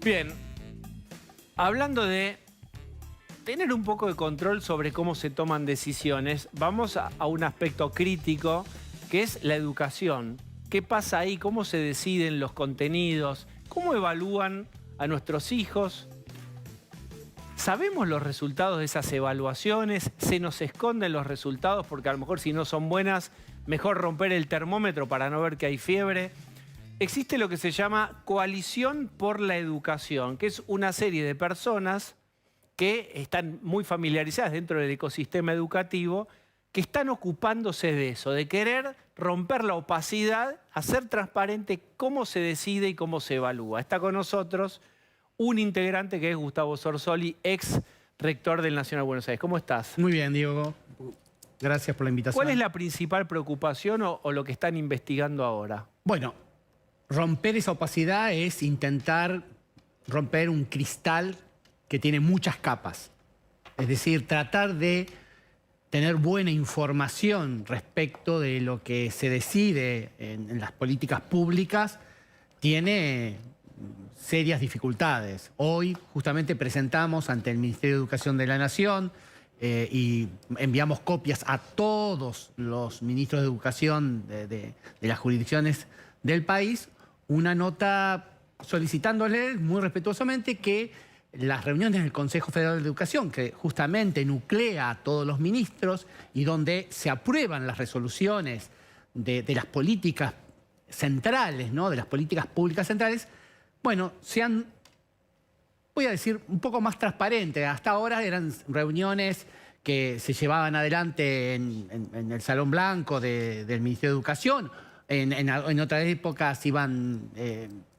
Bien, hablando de tener un poco de control sobre cómo se toman decisiones, vamos a un aspecto crítico que es la educación. ¿Qué pasa ahí? ¿Cómo se deciden los contenidos? ¿Cómo evalúan a nuestros hijos? ¿Sabemos los resultados de esas evaluaciones? ¿Se nos esconden los resultados? Porque a lo mejor si no son buenas, mejor romper el termómetro para no ver que hay fiebre. Existe lo que se llama Coalición por la Educación, que es una serie de personas que están muy familiarizadas dentro del ecosistema educativo, que están ocupándose de eso, de querer romper la opacidad, hacer transparente cómo se decide y cómo se evalúa. Está con nosotros un integrante que es Gustavo Sorsoli, ex rector del Nacional Buenos Aires. ¿Cómo estás? Muy bien, Diego. Gracias por la invitación. ¿Cuál es la principal preocupación o lo que están investigando ahora? Bueno, romper esa opacidad es intentar romper un cristal que tiene muchas capas. Es decir, tratar de tener buena información respecto de lo que se decide en las políticas públicas tiene serias dificultades. Hoy justamente presentamos ante el Ministerio de Educación de la Nación y enviamos copias a todos los ministros de Educación de las jurisdicciones del país, una nota solicitándole muy respetuosamente que las reuniones del Consejo Federal de Educación, que justamente nuclea a todos los ministros y donde se aprueban las resoluciones de las políticas centrales, ¿no? De las políticas públicas centrales, bueno, sean, voy a decir, un poco más transparentes. Hasta ahora eran reuniones que se llevaban adelante en el Salón Blanco del Ministerio de Educación. En otras épocas iban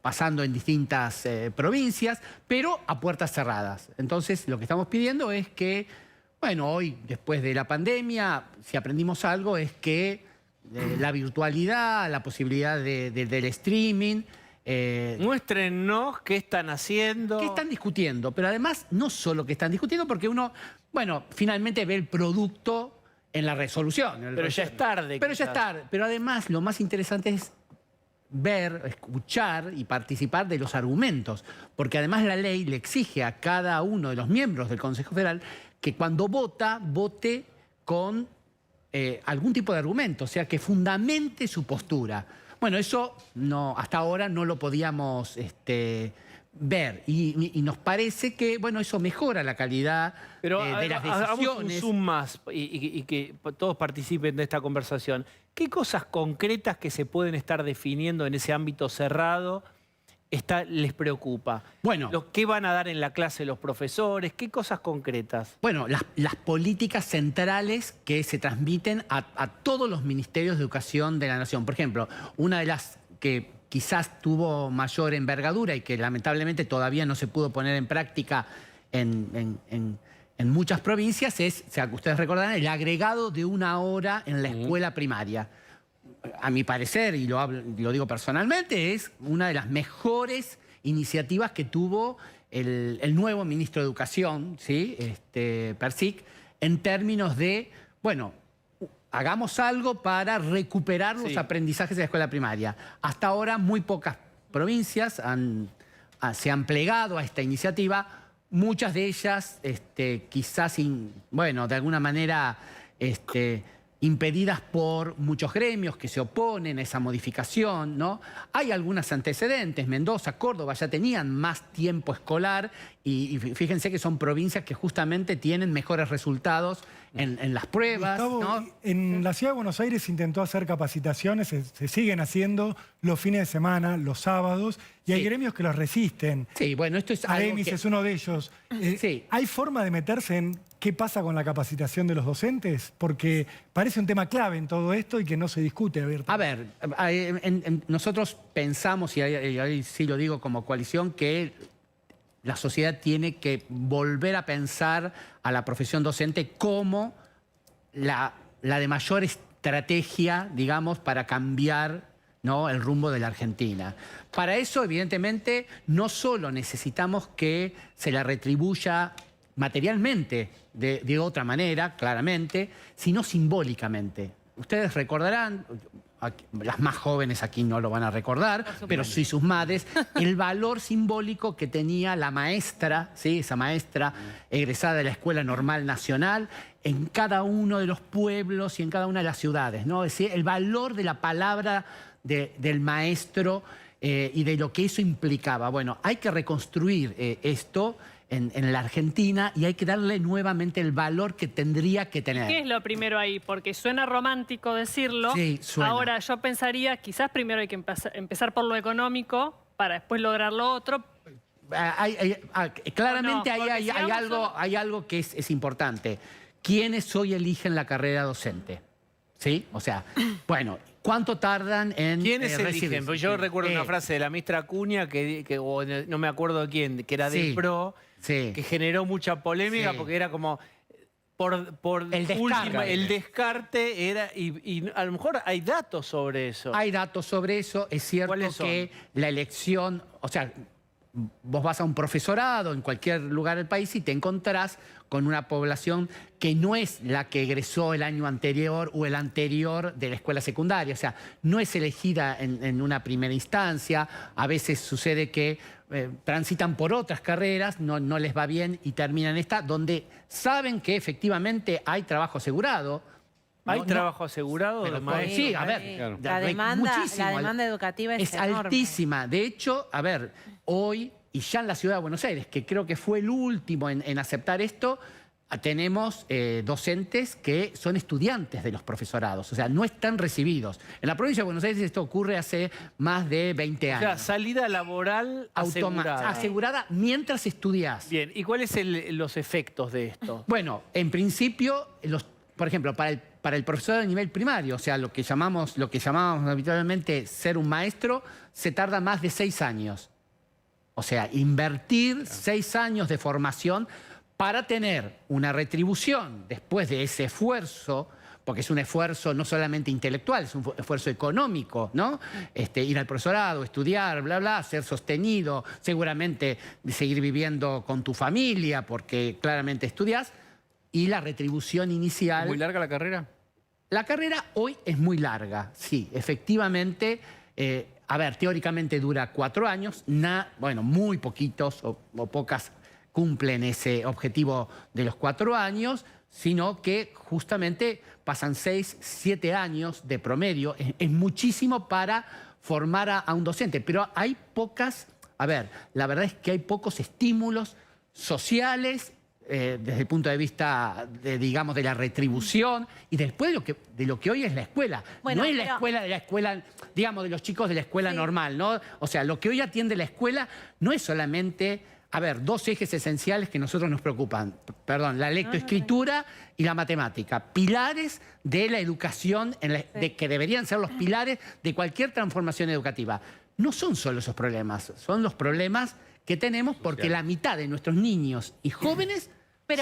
pasando en distintas provincias, pero a puertas cerradas. Entonces, lo que estamos pidiendo es que, bueno, hoy, después de la pandemia, si aprendimos algo, es que la virtualidad, la posibilidad del streaming... Muéstrennos qué están haciendo. ¿Qué están discutiendo? Pero además, no solo que están discutiendo, porque uno, bueno, finalmente ve el producto en la resolución. Pero ya es tarde. Pero ya es tarde. Pero además, lo más interesante es ver, escuchar y participar de los argumentos. Porque además la ley le exige a cada uno de los miembros del Consejo Federal que cuando vota, vote con algún tipo de argumento, o sea, que fundamente su postura. Bueno, eso no, hasta ahora no lo podíamos ver y nos parece que, bueno, eso mejora la calidad de las decisiones. Hagamos un zoom más y que todos participen de esta conversación. ¿Qué cosas concretas que se pueden estar definiendo en ese ámbito cerrado les preocupa? Bueno, ¿Qué van a dar en la clase los profesores? ¿Qué cosas concretas? Bueno, las políticas centrales que se transmiten a todos los ministerios de educación de la nación. Por ejemplo, una de las que quizás tuvo mayor envergadura y que lamentablemente todavía no se pudo poner en práctica en muchas provincias es, o sea, que ustedes recordarán, el agregado de 1 hora en la escuela primaria. A mi parecer, y lo digo personalmente, es una de las mejores iniciativas que tuvo el nuevo ministro de Educación, ¿sí? Persic, en términos de, bueno, hagamos algo para recuperar los aprendizajes de la escuela primaria. Hasta ahora muy pocas provincias se han plegado a esta iniciativa, muchas de ellas quizás, bueno, de alguna manera... impedidas por muchos gremios que se oponen a esa modificación, ¿no? Hay algunos antecedentes, Mendoza, Córdoba ya tenían más tiempo escolar y fíjense que son provincias que justamente tienen mejores resultados en las pruebas, Gustavo, ¿no? En la Ciudad de Buenos Aires se intentó hacer capacitaciones, se siguen haciendo los fines de semana, los sábados, y hay gremios que los resisten. Sí, bueno, esto es algo AEMIS que... es uno de ellos. Sí. ¿Hay forma de meterse en qué pasa con la capacitación de los docentes? Porque parece un tema clave en todo esto y que no se discute abiertamente. A ver, nosotros pensamos, y ahí sí lo digo como coalición, que la sociedad tiene que volver a pensar a la profesión docente como la de mayor estrategia, digamos, para cambiar, ¿no?, el rumbo de la Argentina. Para eso, evidentemente, no solo necesitamos que se la retribuya materialmente de otra manera, claramente, sino simbólicamente. Ustedes recordarán, las más jóvenes aquí no lo van a recordar, pero sí sus madres, el valor simbólico que tenía la maestra, ¿sí? Esa maestra egresada de la Escuela Normal Nacional, en cada uno de los pueblos y en cada una de las ciudades, ¿no? Es decir, el valor de la palabra del maestro y de lo que eso implicaba. Bueno, hay que reconstruir esto en la Argentina y hay que darle nuevamente el valor que tendría que tener. ¿Qué es lo primero ahí? Porque suena romántico decirlo. Sí, suena. Ahora yo pensaría, quizás primero hay que empezar por lo económico para después lograr lo otro. Claramente No, porque hay algo que es importante. ¿Quiénes hoy eligen la carrera docente? ¿Sí? O sea, bueno, ¿cuánto tardan en ¿Quiénes eligen? recibirse? Pues yo recuerdo una frase de la ministra Acuña, o no me acuerdo de quién, que era del Sí, PRO, sí. que generó mucha polémica Sí. porque era como... Por El descarte. el descarte era... Y a lo mejor hay datos sobre eso. Hay datos sobre eso. Es cierto ¿Cuáles son? que la elección... O sea, vos vas a un profesorado en cualquier lugar del país y te encontrás con una población que no es la que egresó el año anterior o el anterior de la escuela secundaria. O sea, no es elegida en una primera instancia. A veces sucede que transitan por otras carreras, no les va bien y terminan esta, donde saben que efectivamente hay trabajo asegurado. ¿Hay No, trabajo asegurado pero de maestros? sí, a ver, Claro. La demanda muchísimo. educativa es enorme. altísima. De hecho, a ver, hoy, y ya en la ciudad de Buenos Aires, que creo que fue el último en aceptar esto, tenemos docentes que son estudiantes de los profesorados, o sea, no están recibidos. En la provincia de Buenos Aires esto ocurre hace más de 20 O años. sea, salida laboral asegurada. Asegurada mientras estudiás. Bien, ¿y cuáles son los efectos de esto? Bueno, en principio, por ejemplo, para el profesor de nivel primario, o sea, lo que llamábamos habitualmente ser un maestro, se tarda más de 6 años. O sea, invertir 6 años de formación para tener una retribución después de ese esfuerzo, porque es un esfuerzo no solamente intelectual, es un esfuerzo económico, ¿no? Ir al profesorado, estudiar, bla, bla, ser sostenido, seguramente seguir viviendo con tu familia, porque claramente estudias, y la retribución inicial. ¿Muy larga la carrera? La carrera hoy es muy larga, sí, efectivamente. A ver, teóricamente dura 4 años, bueno, muy poquitos o pocas cumplen ese objetivo de los 4 años, sino que justamente pasan 6, 7 años de promedio. Es muchísimo para formar a un docente, pero hay pocas, a ver, la verdad es que hay pocos estímulos sociales desde el punto de vista, digamos, de la retribución y después de lo que hoy es la escuela. Bueno, no es la escuela, digamos, de los chicos de la escuela normal, ¿no? O sea, lo que hoy atiende la escuela no es solamente... A ver, 2 ejes esenciales que a nosotros nos preocupan. Perdón, la lectoescritura y la matemática. Pilares de la educación, que deberían ser los pilares de cualquier transformación educativa. No son solo esos problemas, son los problemas que tenemos porque la mitad de nuestros niños y jóvenes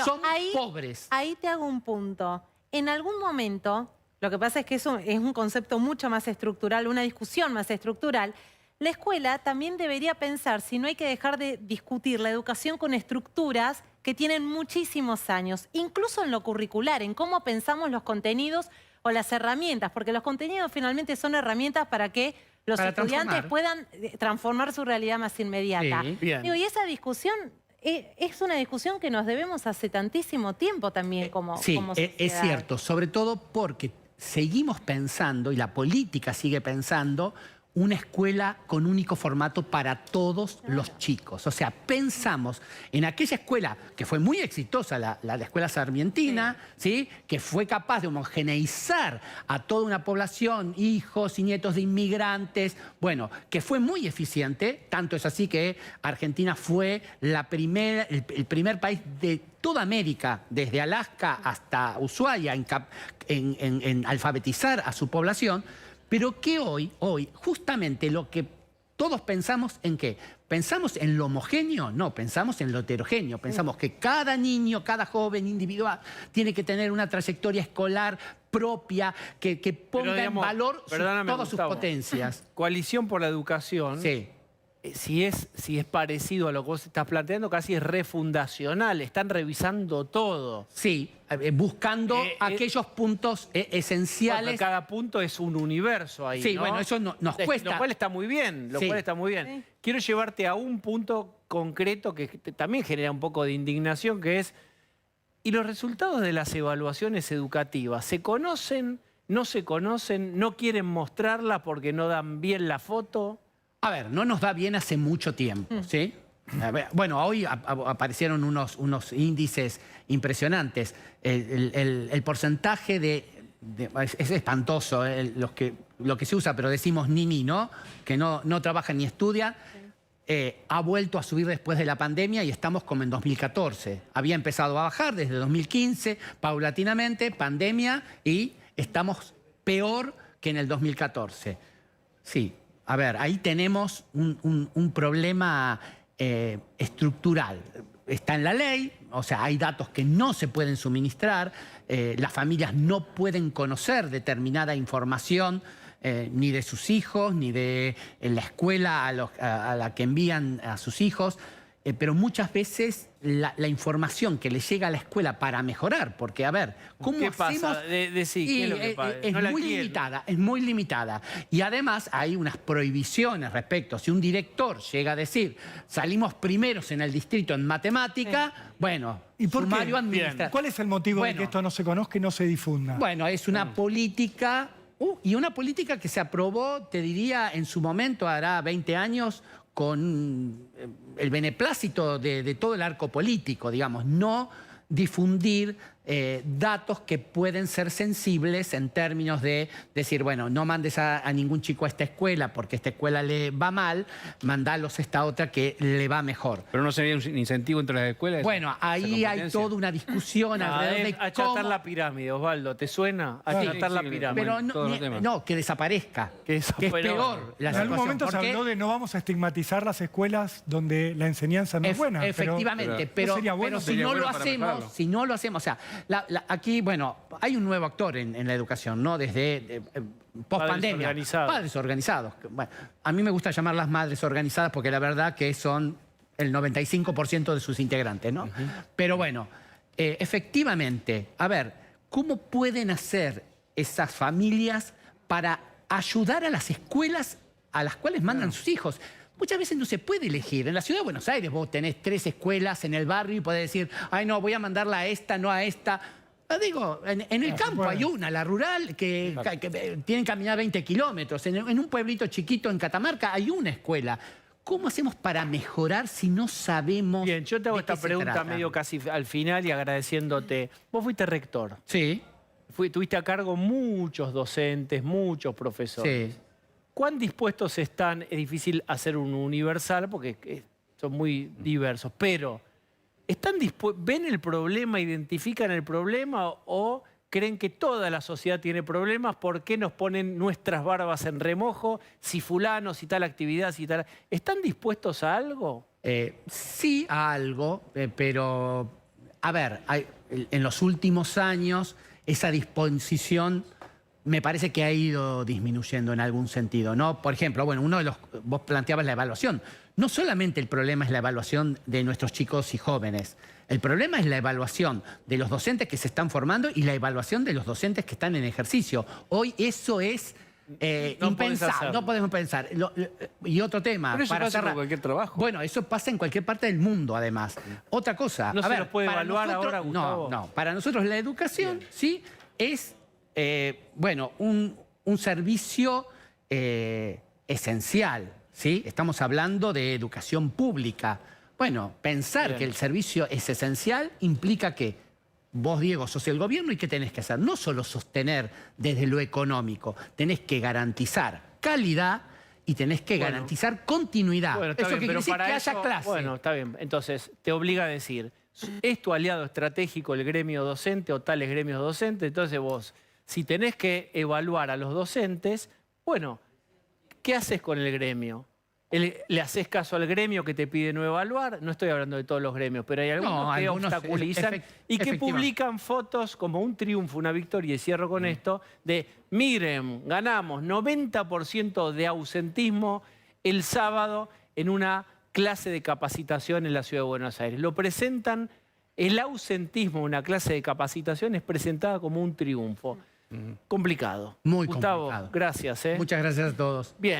son pobres. Ahí te hago un punto. En algún momento, lo que pasa es que eso es un concepto mucho más estructural, una discusión más estructural. La escuela también debería pensar si no hay que dejar de discutir la educación con estructuras que tienen muchísimos años, incluso en lo curricular, en cómo pensamos los contenidos o las herramientas, porque los contenidos finalmente son herramientas para que los estudiantes puedan transformar su realidad más inmediata. Sí, bien. Digo, y esa discusión es una discusión que nos debemos hace tantísimo tiempo también como sociedad. Es cierto, sobre todo porque seguimos pensando, y la política sigue pensando, una escuela con único formato para todos los chicos. O sea, pensamos en aquella escuela que fue muy exitosa, la escuela sarmientina, ¿sí? Que fue capaz de homogeneizar a toda una población, hijos y nietos de inmigrantes, bueno, que fue muy eficiente, tanto es así que Argentina fue el primer país de toda América, desde Alaska hasta Ushuaia, en alfabetizar a su población. Pero que hoy, justamente lo que todos pensamos en qué, ¿pensamos en lo homogéneo? No, pensamos en lo heterogéneo. Pensamos que cada niño, cada joven individual tiene que tener una trayectoria escolar propia, que ponga en valor todas sus potencias. Coalición por la Educación Sí. si es parecido a lo que vos estás planteando, casi es refundacional, están revisando todo. Sí, buscando aquellos puntos Porque esenciales. cada punto es un universo ahí, Sí, ¿no? bueno, eso nos cuesta. Lo cual está muy bien, Sí. Sí. Quiero llevarte a un punto concreto que también genera un poco de indignación, que es, ¿y los resultados de las evaluaciones educativas se conocen, no se conocen, no quieren mostrarla porque no dan bien la foto? A ver, no nos va bien hace mucho tiempo, ¿sí? A ver, bueno, hoy aparecieron unos índices impresionantes. El porcentaje es espantoso, lo que se usa, pero decimos ni, ¿no? Que no trabaja ni estudia. Ha vuelto a subir después de la pandemia y estamos como en 2014. Había empezado a bajar desde 2015, paulatinamente, pandemia, y estamos peor que en el 2014. Sí, a ver, ahí tenemos un problema estructural. Está en la ley, o sea, hay datos que no se pueden suministrar, las familias no pueden conocer determinada información, ni de sus hijos, ni de la escuela a la que envían a sus hijos, pero muchas veces la información que les llega a la escuela para mejorar, porque a ver, ¿cómo ¿Qué hacemos? pasa? Sí, ¿qué es lo que pasa? Es No la muy quieren. limitada, es muy limitada. Y además hay unas prohibiciones respecto. Si un director llega a decir, salimos primeros en el distrito en matemática, bueno, ¿Y por qué? sumario administrativo. ¿Cuál es el motivo de que esto no se conozca y no se difunda? Bueno, es una política, y una política que se aprobó, te diría, en su momento, hará 20 años, con el beneplácito de todo el arco político, digamos, no difundir datos que pueden ser sensibles en términos de decir, bueno, no mandes a ningún chico a esta escuela porque esta escuela le va mal, mandalos a esta otra que le va mejor. Pero no sería un incentivo entre las escuelas. Bueno, ahí hay toda una discusión alrededor de Achatar cómo... la pirámide, Osvaldo, ¿te suena? Achatar sí, la sí, pirámide. Pero todos los temas. no, que desaparezca, Que es pero- peor la En algún situación, momento se porque habló de no vamos a estigmatizar las escuelas donde la enseñanza no es buena. pero- efectivamente, ¿no pero, sería bueno? pero si Sería no bueno lo para hacemos, mejorarlo. si no lo hacemos, o sea, aquí, bueno, hay un nuevo actor en la educación, ¿no? Desde post-pandemia. organizados. Padres organizados. Bueno, a mí me gusta llamarlas madres organizadas porque la verdad que son el 95% de sus integrantes, ¿no? Pero bueno, efectivamente, a ver, ¿cómo pueden hacer esas familias para ayudar a las escuelas a las cuales mandan sus hijos? Muchas veces no se puede elegir. En la ciudad de Buenos Aires vos tenés 3 escuelas en el barrio y podés decir, ay no, voy a mandarla a esta, no a esta. Digo, en el campo puede. hay una, la rural, que tienen que caminar 20 kilómetros. En un pueblito chiquito en Catamarca hay una escuela. ¿Cómo hacemos para mejorar si no sabemos? Bien, yo te hago de qué esta se pregunta trata? medio casi al final y agradeciéndote. Vos fuiste rector, Sí, tuviste a cargo muchos docentes, muchos profesores. sí. ¿Cuán dispuestos están? Es difícil hacer un universal porque son muy diversos, pero ¿ven el problema, identifican el problema o creen que toda la sociedad tiene problemas? ¿Por qué nos ponen nuestras barbas en remojo? Si fulano, si tal actividad, si tal... ¿Están dispuestos a algo? Sí a algo, pero a ver, en los últimos años esa disposición me parece que ha ido disminuyendo en algún sentido, ¿no? Por ejemplo, bueno, vos planteabas la evaluación. No solamente el problema es la evaluación de nuestros chicos y jóvenes, el problema es la evaluación de los docentes que se están formando y la evaluación de los docentes que están en ejercicio. Hoy eso es No podés impensable, hacerlo. no podemos pensar. Y otro tema, Pero eso para pasa con cerrar. cualquier trabajo. Bueno, eso pasa en cualquier parte del mundo, además. Otra cosa. ¿No a se ver, los puede para evaluar ahora, Gustavo? No. Para nosotros la educación, sí, es, bueno, un servicio esencial, ¿sí? Estamos hablando de educación pública. Bueno, pensar Bien. que el servicio es esencial implica que vos, Diego, sos el gobierno y ¿qué tenés que hacer? No solo sostener desde lo económico, tenés que garantizar calidad y tenés que Bueno. garantizar continuidad. Bueno, está Eso bien, que quiere pero decir para que eso, haya clase. Bueno, está bien. Entonces, te obliga a decir, ¿es tu aliado estratégico el gremio docente o tales gremios docentes? Entonces vos, si tenés que evaluar a los docentes, bueno, ¿qué haces con el gremio? ¿Le haces caso al gremio que te pide no evaluar? No estoy hablando de todos los gremios, pero hay algunos No, que algunos, obstaculizan y que efectivamente. publican fotos como un triunfo, una victoria, y cierro con esto, de miren, ganamos 90% de ausentismo el sábado en una clase de capacitación en la Ciudad de Buenos Aires. Lo presentan, el ausentismo en una clase de capacitación es presentada como un triunfo. Complicado. Muy Gustavo, complicado. gracias. Muchas gracias a todos. Bien.